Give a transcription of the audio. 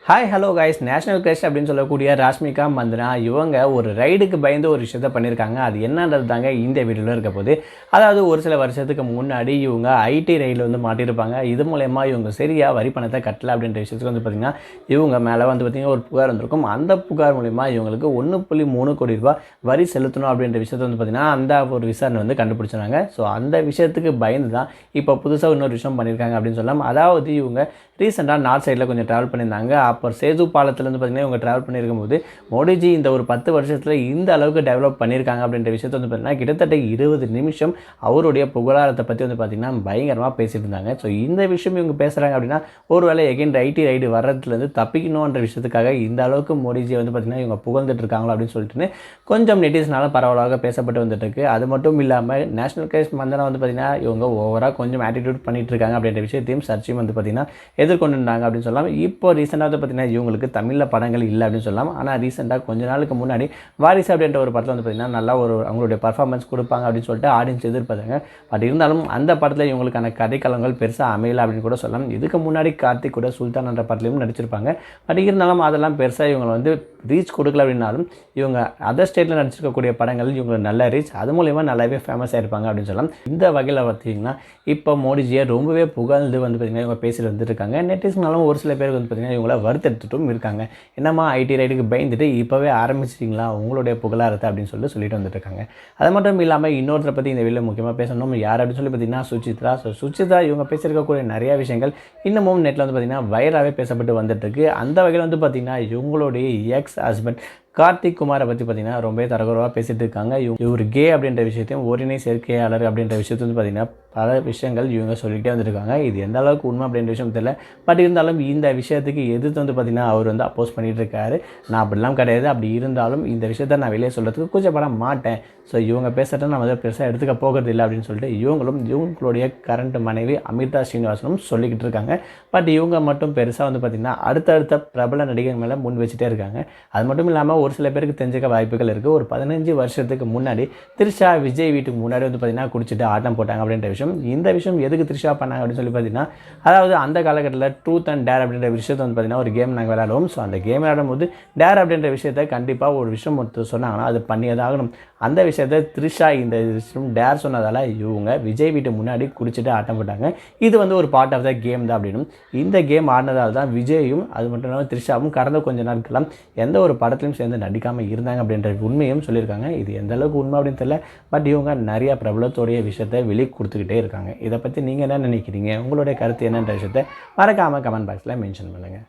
Hi hello guys, national crush அப்படின்னு சொல்லக்கூடிய ராஷ்மிகா மந்தனா இவங்க ஒரு ரைடுக்கு பயந்து ஒரு விஷயத்த பண்ணியிருக்காங்க. அது என்னன்றது தாங்க இந்த வீடியோவில் இருக்க போது. அதாவது ஒரு சில வருஷத்துக்கு முன்னாடி இவங்க ஐடி ரைடில் வந்து மாட்டியிருப்பாங்க. இது மூலயமா இவங்க சரியாக வரி பணத்தை கட்டலை அப்படின்ற விஷயத்துக்கு வந்து பார்த்திங்கன்னா இவங்க மேலே வந்து பார்த்திங்கன்னா ஒரு புகார் வந்திருக்கும். அந்த புகார் மூலிமா இவங்களுக்கு 1.3 கோடி ரூபாய் வரி செலுத்தணும் அப்படின்ற விஷயத்தை வந்து பார்த்திங்கன்னா அந்த ஒரு விசாரணை வந்து கண்டுபிடிச்சாங்க. ஸோ அந்த விஷயத்துக்கு பயந்து தான் இப்போ புதுசாக இன்னொரு விஷயம் பண்ணியிருக்காங்க அப்படின்னு சொல்லலாம். அதாவது இவங்க ரீசெண்டாக நார்த் சைடில் கொஞ்சம் ட்ராவல் பண்ணியிருந்தாங்க. அப்போ சேது பாலத்துலேருந்து பார்த்திங்கன்னா இவங்க ட்ராவல் பண்ணியிருக்கும்போது மோடிஜி இந்த ஒரு 10 வருஷத்தில் இந்த அளவுக்கு டெவலப் பண்ணியிருக்காங்க அப்படின்ற விஷயத்தை வந்து பார்த்திங்கன்னா கிட்டத்தட்ட 20 நிமிஷம் அவருடைய புகழாரத்தை பற்றி வந்து பார்த்திங்கன்னா பயங்கரமாக பேசிட்டு இருந்தாங்க. ஸோ இந்த விஷயம் இவங்க பேசுகிறாங்க அப்படின்னா ஒருவேளை எகைன் ஐடி ரைடு வர்றதுலேருந்து தப்பிக்கணுன்ற விஷயத்துக்காக இந்த அளவுக்கு மோடிஜி வந்து பார்த்திங்கன்னா இவங்க புகழ்ந்துட்டு இருக்காங்களோ அப்படின்னு சொல்லிட்டு கொஞ்சம் நெட்டிஸ்னால பரவலாக பேசப்பட்டு வந்துட்டு இருக்கு. அது மட்டும் இல்லாமல் நேஷனல் கிரஷ் மந்தனா வந்து பார்த்திங்கன்னா இவங்க ஓவராக கொஞ்சம் ஆட்டிடியூட் பண்ணிட்டு இருக்காங்க அப்படின்ற விஷயத்தையும் சர்ச்சையும் வந்து பார்த்திங்கன்னா எதிர்கொண்டுருந்தாங்க அப்படின்னு சொல்லலாம். இப்போ ரீசெண்டாக வந்து பார்த்திங்கன்னா இவங்களுக்கு தமிழில் படங்கள் இல்லை அப்படின்னு சொல்லலாம். ஆனால் ரீசெண்டாக கொஞ்ச நாளுக்கு முன்னாடி வாரிசு அப்படின்ற ஒரு படத்தில் வந்து பார்த்திங்கன்னா நல்லா ஒரு அவங்களுடைய பர்ஃபார்மன்ஸ் கொடுப்பாங்க அப்படின்னு சொல்லிட்டு ஆடியன்ஸ் எதிர்பார்த்தாங்க. பட் இருந்தாலும் அந்த படத்தில் இவங்களுக்கான கதைக்களங்கள் பெருசாக அமையலை அப்படின்னு கூட சொல்லலாம். இதுக்கு முன்னாடி கார்த்திக் கூட சுல்தான் என்ற படத்துலையும் நடிச்சிருப்பாங்க. பட் இருந்தாலும் அதெல்லாம் பெருசாக இவங்களை வந்து ரீச் கொடுக்கல அப்படின்னாலும் இவங்க அதர் ஸ்டேட்டில் நடிச்சிருக்கக்கூடிய படங்கள் இவங்களுக்கு நல்ல ரீச், அது மூலயமா நல்லாவே ஃபேமஸ் ஆகிருப்பாங்க அப்படின்னு சொல்லலாம். இந்த வகையில் பார்த்திங்கன்னா இப்போ மோடிஜியை ரொம்பவே புகழ்ந்து வந்து பார்த்திங்கன்னா இவங்க பேசிட்டு வந்துருக்காங்க. நெட்டிஸ்னாலும் ஒரு சில பேருக்கு வந்து பார்த்திங்கன்னா இவங்கள வருத்தெடுத்துட்டும் இருக்காங்க. என்னம்மா ஐடி ரைடுக்கு பயந்துட்டு இப்போவே ஆரம்பிச்சிட்டிங்களா உங்களுடைய புகழாரத்தை அப்படின்னு சொல்லிட்டு வந்துட்டு இருக்காங்க. அது மட்டும் இல்லாமல் இன்னொருத்தரை பற்றி இந்த வீடியோவில் முக்கியமாக பேசணும். யார் அப்படின்னு சொல்லி பார்த்திங்கன்னா சுசித்ரா. ஸோ சுசித்ரா இவங்க பேசியிருக்கக்கூடிய நிறையா விஷயங்கள் இன்னமும் நெட்டில் வந்து பார்த்திங்கன்னா வைரலாகவே பேசப்பட்டு வந்துட்டுருக்கு. அந்த வகையில் வந்து பார்த்திங்கன்னா இவங்களுடைய எக்ஸ் ஹஸ்பண்ட் கார்த்திக் குமாரை பற்றி பார்த்திங்கன்னா ரொம்பவே தரகுறவாக பேசிகிட்டு இருக்காங்க. இவர் கே அப்படின்ற விஷயத்தையும் ஓரினை சேர்க்கையாளர் அப்படின்ற விஷயத்தை வந்து பார்த்திங்கன்னா பல விஷயங்கள் இவங்க சொல்லிகிட்டே வந்துருக்காங்க. இது எந்த அளவுக்கு உண்மை அப்படின்ற விஷயம் தெரியல. பட் இருந்தாலும் இந்த விஷயத்துக்கு எதிர்த்து வந்து பார்த்திங்கன்னா அவர் வந்து அப்போஸ் பண்ணிகிட்டு இருக்காரு. நான் அப்படிலாம் கிடையாது, அப்படி இருந்தாலும் இந்த விஷயத்த நான் வெளியே சொல்கிறதுக்கு கூச்சப்பட மாட்டேன். ஸோ இவங்க பேசுகிறத நான் வந்து பெருசாக எடுத்துக்க போகிறது இல்லை அப்படின்னு சொல்லிட்டு இவங்களுடைய கரண்ட் மனைவி அமிர்தா ஸ்ரீனிவாசனும் சொல்லிக்கிட்டு இருக்காங்க. பட் இவங்க மட்டும் பெருசாக வந்து பார்த்திங்கன்னா அடுத்தடுத்த பிரபல நடிகர் மேலே முன் வச்சுட்டே இருக்காங்க. அது மட்டும் இல்லாமல் ஒரு சில பேருக்கு தெரிஞ்சுக்க வாய்ப்புகள் இருக்குது. ஒரு 15 வருஷத்துக்கு முன்னாடி த்ரிஷா விஜய் வீட்டுக்கு முன்னாடி வந்து பார்த்திங்கன்னா குடிச்சிட்டு ஆட்டம் போட்டாங்க அப்படின்ற விஷயம். இந்த விஷயம் எதுக்கு த்ரிஷா பண்ணாங்க அப்படின்னு சொல்லி பார்த்திங்கன்னா அதாவது அந்த காலகட்டத்தில் ட்ரூத் அண்ட் டேர் அப்படின்ற விஷயத்தை வந்து பார்த்திங்கன்னா ஒரு கேம் நாங்கள் விளையாடுவோம். ஸோ அந்த கேம் விளையாடும் போது டேர் அப்படின்ற விஷயத்தை கண்டிப்பாக ஒரு விஷயம் ஒருத்தர் சொன்னாங்கன்னா அது பண்ணியதாகணும். அந்த விஷயத்தை த்ரிஷா இந்த விஷயம் டேர் சொன்னதால் இவங்க விஜய் வீட்டு முன்னாடி குடிச்சிட்டு ஆட்டம் போட்டாங்க. இது வந்து ஒரு பார்ட் ஆஃப் த கேம் தான் அப்படின்னு இந்த கேம் ஆடினதால் தான் விஜயும் அது மட்டும் இல்லாமல் த்ரிஷாவும் கடந்த கொஞ்ச நாட்களாக எந்த ஒரு படத்துலையும் சேர்ந்து நடிக்காமல் இருந்தாங்க அப்படின்ற உண்மையும் சொல்லியிருக்காங்க. இது எந்த அளவுக்கு உண்மை அப்படின்னு தெரியல. பட் இவங்க நிறையா பிரபலத்தோடைய விஷயத்தை வெளியே கொடுத்துக்கிட்டே இருக்காங்க. இதை பற்றி நீங்கள் என்ன நினைக்கிறீங்க? உங்களுடைய கருத்து என்னன்ற விஷயத்தை மறக்காமல் கமெண்ட் பாக்ஸில் மென்ஷன் பண்ணுங்கள்.